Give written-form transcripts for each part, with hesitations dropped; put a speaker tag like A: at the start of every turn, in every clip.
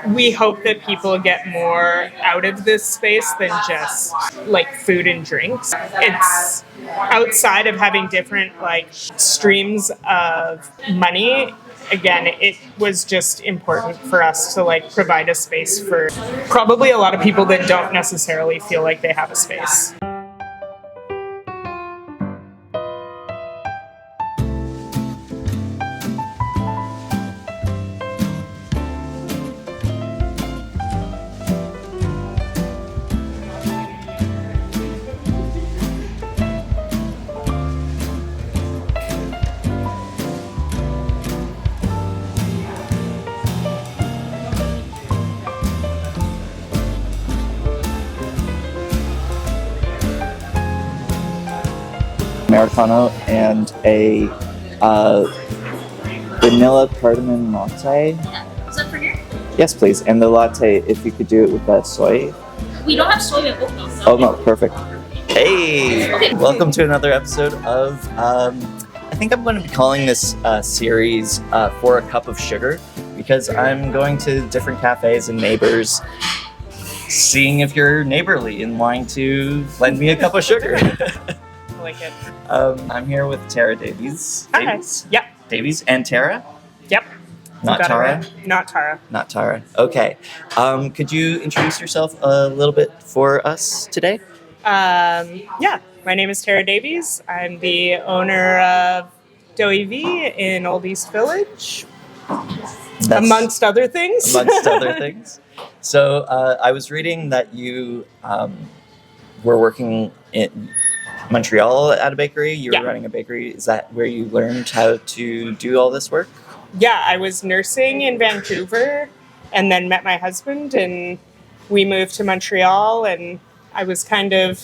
A: we hope that people get more out of this space than just like food and drinks. It's outside of having different like streams of money. Again, it was just important for us to like provide a space for probably a lot of people that don't necessarily feel like they have a space.
B: Americano and a vanilla cardamom latte.
C: Is that for here?
B: Yes, please. And the latte, if you could do it with that soy.
C: We don't have soy milk though.
B: Oh no, perfect. Hey, okay. Welcome to another episode of. I think I'm going to be calling this series "For a Cup of Sugar" because I'm going to different cafes and neighbors, seeing if you're neighborly and wanting to lend me a cup of sugar.
A: I like it.
B: I'm here with Tara Davies.
A: Hi.
B: Davies?
A: Yep.
B: Davies and Tara?
A: Yep.
B: Not Tara?
A: Not Tara.
B: Not Tara. Okay. Could you introduce yourself a little bit for us today?
A: Yeah. My name is Tara Davies. I'm the owner of Davies in Old East Village, amongst other things.
B: Amongst other things. So I was reading that you were working in Montreal at a bakery. You were running a bakery. Is that where you learned how to do all this work?
A: Yeah, I was nursing in Vancouver and then met my husband and we moved to Montreal, and I was kind of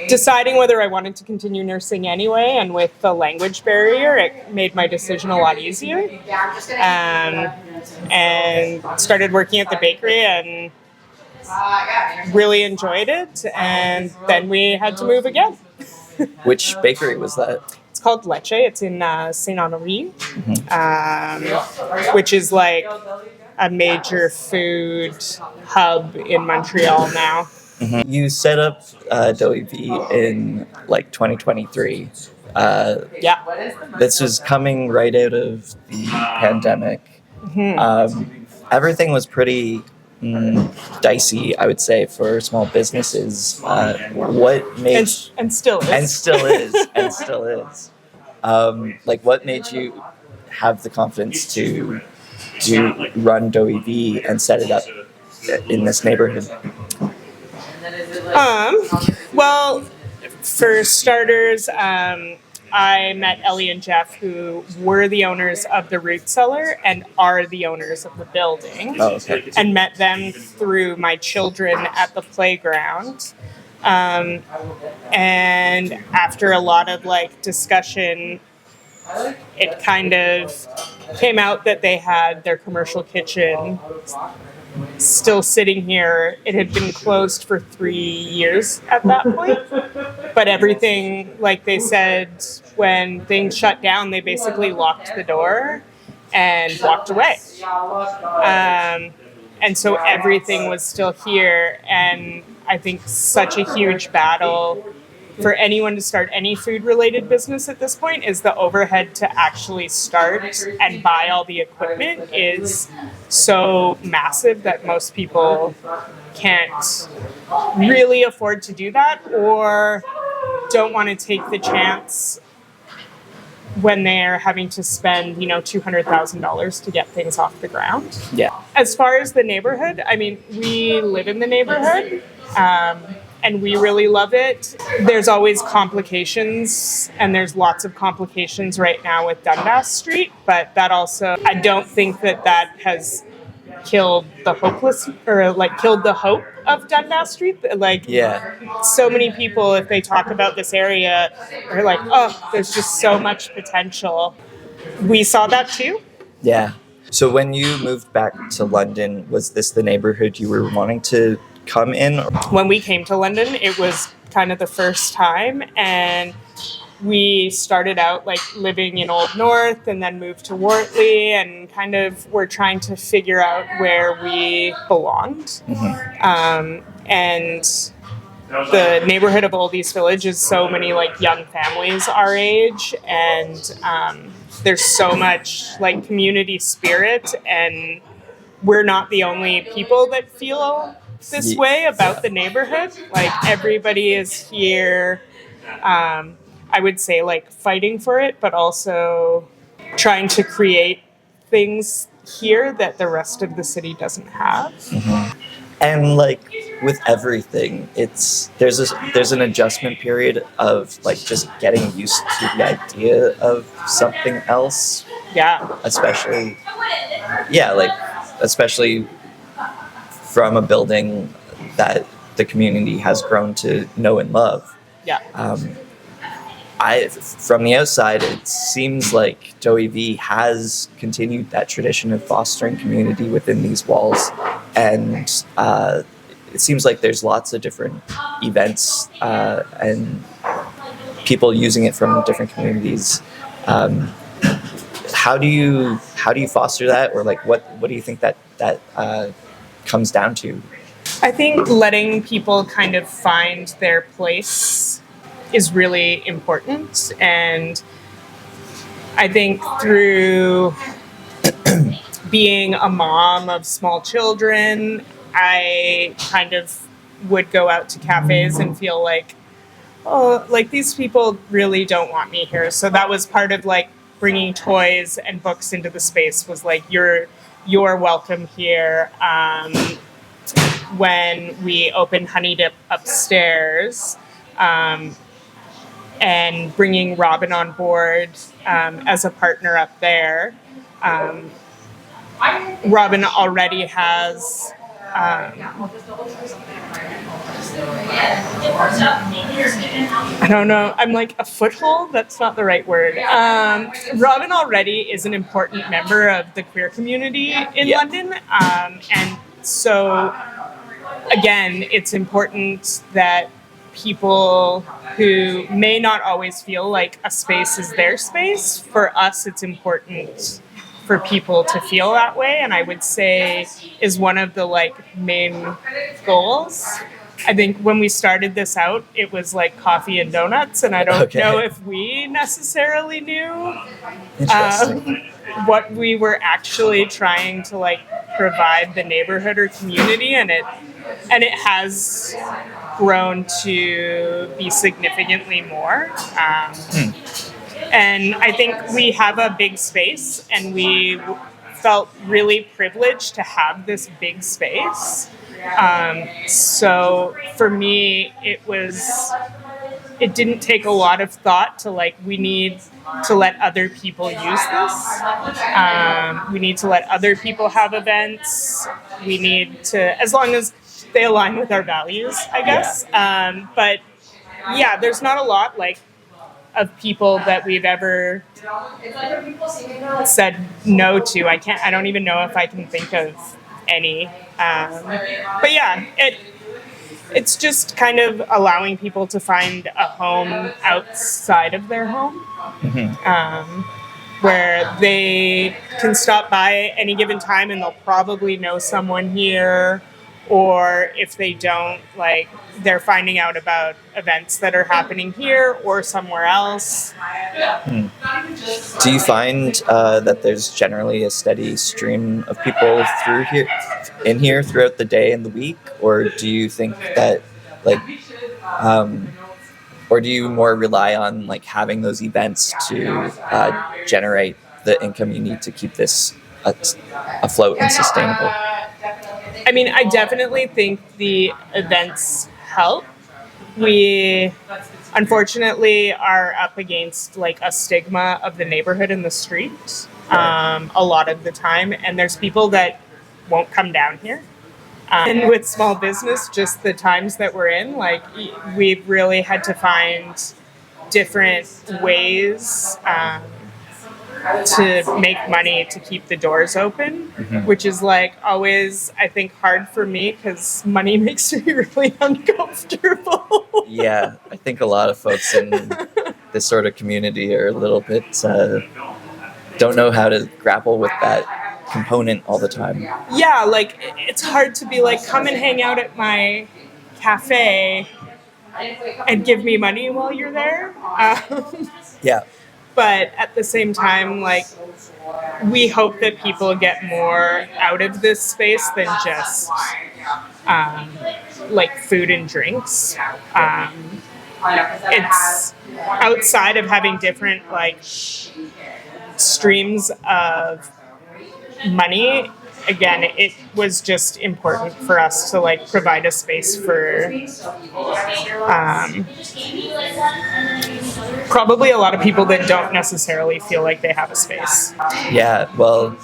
A: deciding whether I wanted to continue nursing anyway, and with the language barrier it made my decision a lot easier. And started working at the bakery and really enjoyed it, and then we had to move again.
B: Which bakery was that?
A: It's called Leche. It's in Saint Honoré, which is like a major food hub in Montreal now.
B: Mm-hmm. You set up Davies in like 2023. This was coming right out of the pandemic. Mm-hmm. Everything was pretty dicey, I would say, for small businesses. What made
A: and still
B: is like what made you have the confidence to run Davies and set it up in this neighborhood?
A: Well, for starters, I met Ellie and Jeff, who were the owners of the root cellar and are the owners of the building.
B: Oh, okay.
A: And met them through my children at the playground. And after a lot of like discussion, it kind of came out that they had their commercial kitchen still sitting here. It had been closed for 3 years at that point, but everything, like they said, when things shut down, they basically locked the door and walked away. And so everything was still here, and I think such a huge battle for anyone to start any food-related business at this point is the overhead to actually start and buy all the equipment is so massive that most people can't really afford to do that, or don't want to take the chance when they're having to spend, $200,000 to get things off the ground.
B: Yeah.
A: As far as the neighborhood, I mean, we live in the neighborhood. And we really love it. There's always complications, and there's lots of complications right now with Dundas Street, but that also, I don't think that has killed the killed the hope of Dundas Street. So many people, if they talk about this area, are like, oh, there's just so much potential. We saw that too.
B: Yeah. So when you moved back to London, was this the neighborhood you were wanting to come in?
A: When we came to London, it was kind of the first time, and we started out like living in Old North and then moved to Wortley, and kind of were trying to figure out where we belonged. And the neighborhood of Old East Village is so many like young families our age, and there's so much like community spirit, and we're not the only people that feel this way about the neighborhood. Like everybody is here, I would say like fighting for it, but also trying to create things here that the rest of the city doesn't have.
B: And like with everything, there's an adjustment period of like just getting used to the idea of something else.
A: Yeah.
B: Especially from a building that the community has grown to know and love.
A: Yeah.
B: From the outside, it seems like Doe V has continued that tradition of fostering community within these walls, and it seems like there's lots of different events and people using it from different communities. How do you foster that, or like what do you think that comes down to?
A: I think letting people kind of find their place is really important, and I think through being a mom of small children, I kind of would go out to cafes and feel like, oh, like these people really don't want me here. So that was part of like bringing toys and books into the space, was like, you're welcome here. When we opened Honey Dip upstairs, and bringing Robin on board as a partner up there. Robin already has I don't know, I'm like a foothold? That's not the right word. Robin already is an important member of the queer community in London. And so, again, it's important that people who may not always feel like a space is their space, for us it's important for people to feel that way, and I would say is one of the like main goals. I think when we started this out, it was like coffee and donuts, and I don't know if we necessarily knew what we were actually trying to like provide the neighborhood or community, and it has grown to be significantly more. And I think we have a big space, and we felt really privileged to have this big space. So for me, it didn't take a lot of thought to like, we need to let other people use this. We need to let other people have events. We need to, as long as they align with our values, I guess. But yeah, there's not a lot like of people that we've ever said no to. I don't even know if I can think of any. But yeah, it's just kind of allowing people to find a home outside of their home, where they can stop by any given time and they'll probably know someone here, or if they don't, like, they're finding out about events that are happening here or somewhere else.
B: Do you find that there's generally a steady stream of people in here throughout the day and the week, or do you think that like, or do you more rely on like having those events to generate the income you need to keep this afloat and sustainable?
A: I mean, I definitely think the events help. We unfortunately are up against like a stigma of the neighborhood and the street a lot of the time, and there's people that won't come down here. And with small business, just the times that we're in, like, we've really had to find different ways to make money to keep the doors open, which is like always, I think, hard for me because money makes me really uncomfortable.
B: Yeah, I think a lot of folks in this sort of community are a little bit don't know how to grapple with that component all the time.
A: Yeah, like it's hard to be like, come and hang out at my cafe and give me money while you're there.
B: Yeah.
A: But at the same time, like, we hope that people get more out of this space than just like food and drinks. It's outside of having different like streams of money. Again, it was just important for us to like provide a space for probably a lot of people that don't necessarily feel like they have a space.
B: Yeah, well,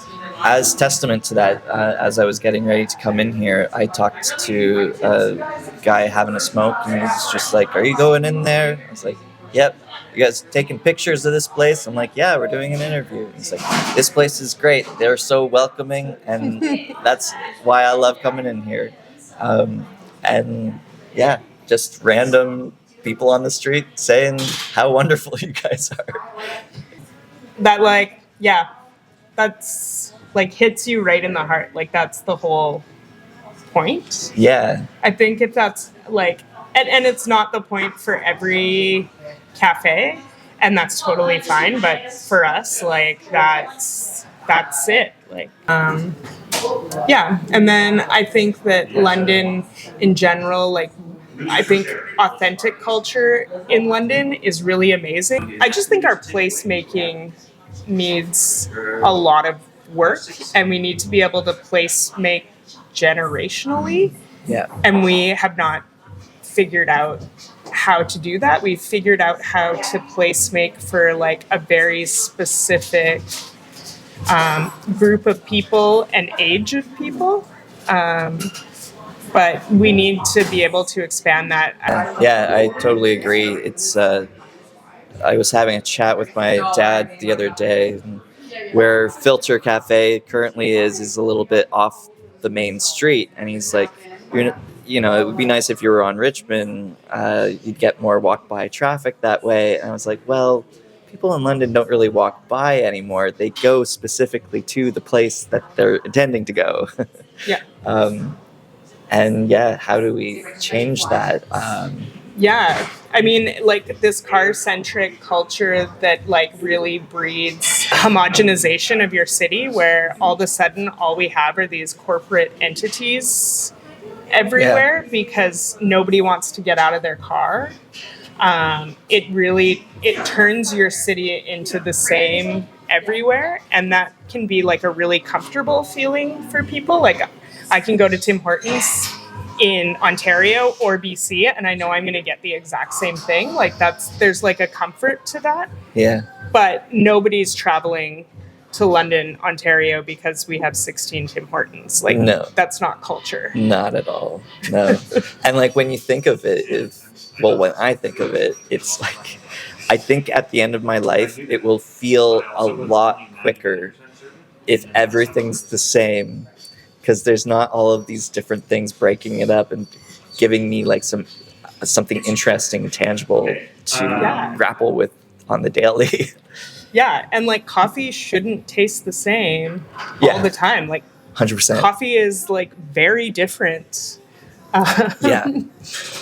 B: as testament to that, as I was getting ready to come in here, I talked to a guy having a smoke, and he was just like, "Are you going in there?" I was like, "Yep." "You guys taking pictures of this place?" I'm like, "Yeah, we're doing an interview." He's like, "This place is great. They're so welcoming, and that's why I love coming in here." And yeah, just random people on the street saying how wonderful you guys are.
A: That like, yeah, that's like hits you right in the heart. Like that's the whole point.
B: Yeah.
A: I think if that's like, and it's not the point for every cafe, and that's totally fine. But for us, like that's it. Like, yeah. And then I think that London in general, like, I think authentic culture in London is really amazing. I just think our placemaking needs a lot of work, and we need to be able to place make generationally.
B: Yeah.
A: And we have not figured out how to do that. We've figured out how to place make for like a very specific group of people and age of people. But we need to be able to expand that.
B: Yeah, I totally agree. It's I was having a chat with my dad the other day, where Filter Cafe currently is a little bit off the main street, and he's like, you know, it would be nice if you were on Richmond, you'd get more walk-by traffic that way. And I was like, well, people in London don't really walk by anymore. They go specifically to the place that they're intending to go.
A: Yeah.
B: And yeah, how do we change that?
A: Yeah, I mean, like this car-centric culture that like really breeds homogenization of your city, where all of a sudden all we have are these corporate entities everywhere because nobody wants to get out of their car. It turns your city into the same everywhere, and that can be like a really comfortable feeling for people. Like, I can go to Tim Hortons in Ontario or BC, and I know I'm going to get the exact same thing. Like there's like a comfort to that.
B: Yeah.
A: But nobody's traveling to London, Ontario because we have 16 Tim Hortons. Like, no, that's not culture.
B: Not at all. No. And like when you think of it, when I think of it, it's like, I think at the end of my life, it will feel a lot quicker if everything's the same, because there's not all of these different things breaking it up and giving me like something interesting and tangible to grapple with on the daily.
A: Yeah, and like coffee shouldn't taste the same all the time. Like
B: 100%.
A: Coffee is like very different.
B: Yeah.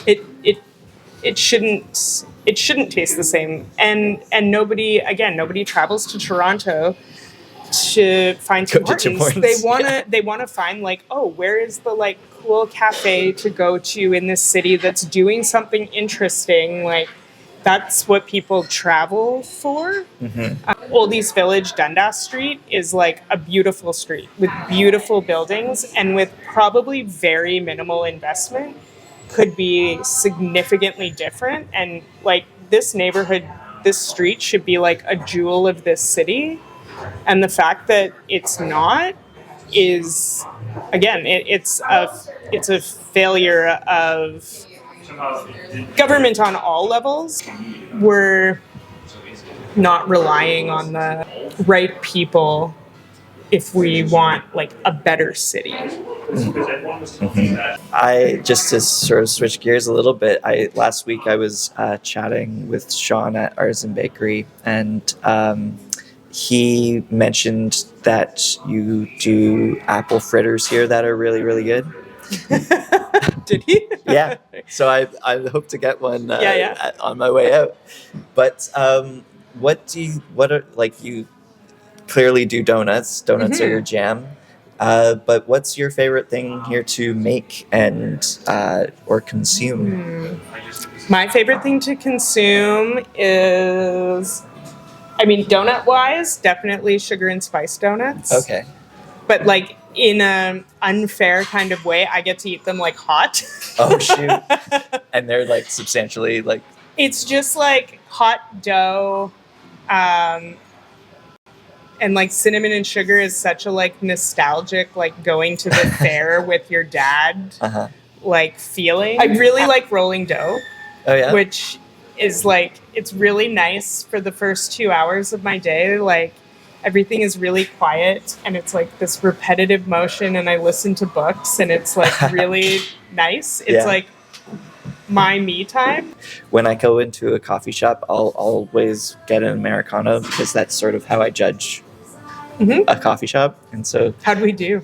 A: It shouldn't taste the same. And nobody travels to Toronto to find Tim Hortons. They wanna find like, oh, where is the like cool cafe to go to in this city that's doing something interesting? Like, that's what people travel for. Mm-hmm. Oldies Village, Dundas Street is like a beautiful street with beautiful buildings, and with probably very minimal investment could be significantly different. And like this neighborhood, this street should be like a jewel of this city. And the fact that it's not is, again, it's a failure of government on all levels. We're not relying on the right people if we want like a better city.
B: I just to sort of switch gears a little bit. Last week I was chatting with Sean at Artisan Bakery, and he mentioned that you do apple fritters here that are really, really good.
A: Did he?
B: Yeah. So I hope to get one
A: Yeah.
B: on my way out. But you clearly do donuts. Donuts are your jam. But what's your favorite thing here to make and or consume?
A: My favorite thing to consume is, donut-wise, definitely sugar and spice donuts.
B: Okay.
A: But like in an unfair kind of way, I get to eat them like hot.
B: Oh shoot! And they're like substantially like.
A: It's just like hot dough, and like cinnamon and sugar is such a like nostalgic like going to the fair with your dad like feeling. I really like rolling dough.
B: Oh yeah.
A: Which is like, it's really nice for the first 2 hours of my day. Like everything is really quiet and it's like this repetitive motion, and I listen to books and it's like really nice. It's like my me time.
B: When I go into a coffee shop, I'll always get an Americano because that's sort of how I judge a coffee shop. And so,
A: how do we do?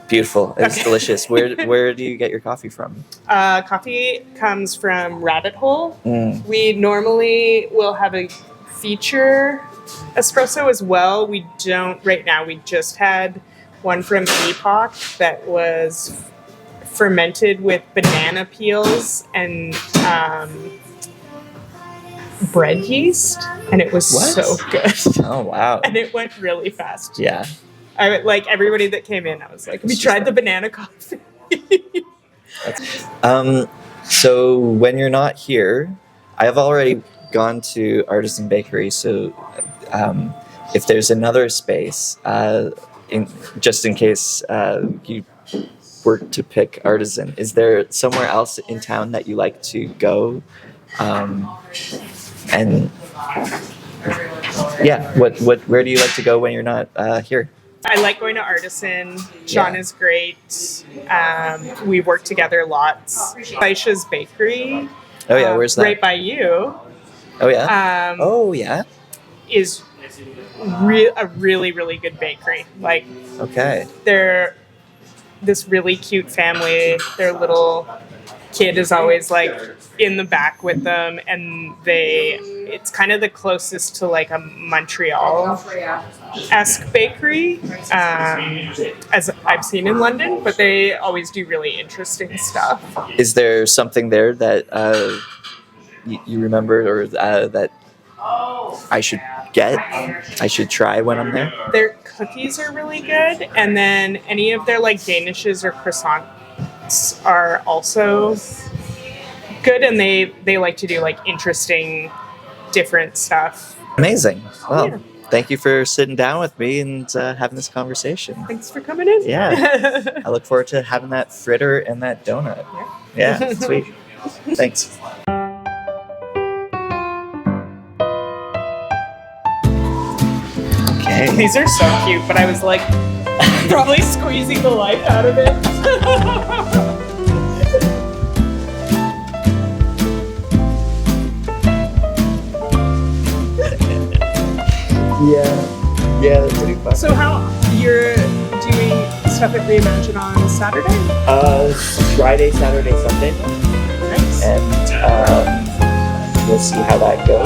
B: Beautiful. It's delicious. Where do you get your coffee from?
A: Coffee comes from Rabbit Hole. We normally will have a feature espresso as well. We don't right now. We just had one from Epoch that was fermented with banana peels and bread yeast, and it was so good.
B: Oh wow!
A: And it went really fast.
B: Yeah.
A: I like everybody that came in. I was like, "Have you tried the banana coffee?"
B: So when you're not here, I have already gone to Artisan Bakery. So if there's another space, just in case you were to pick Artisan, is there somewhere else in town that you like to go? And yeah, where do you like to go when you're not here?
A: I like going to Artisan. Sean is great. We work together lots. Aisha's Bakery.
B: Oh yeah, where's that?
A: Right by you.
B: Oh yeah. Oh yeah.
A: Is a really, really good bakery. Like,
B: okay.
A: They're this really cute family. Their little kid is always like in the back with them, and it's kind of the closest to like a Montreal-esque bakery as I've seen in London, but they always do really interesting stuff.
B: Is there something there that you remember or that I should I should try when I'm there?
A: Their cookies are really good, and then any of their like danishes or croissants are also good, and they like to do like interesting, different stuff.
B: Amazing. Well, thank you for sitting down with me and having this conversation.
A: Thanks for coming in.
B: Yeah. I look forward to having that fritter and that donut. Yeah, sweet. Thanks. Okay.
A: These are so cute, but I was like probably squeezing the life out of it.
B: Yeah, that's pretty fun.
A: So how you're doing stuff at Reimagine on Saturday?
B: Friday, Saturday, Sunday.
A: Nice.
B: And we'll see how that goes.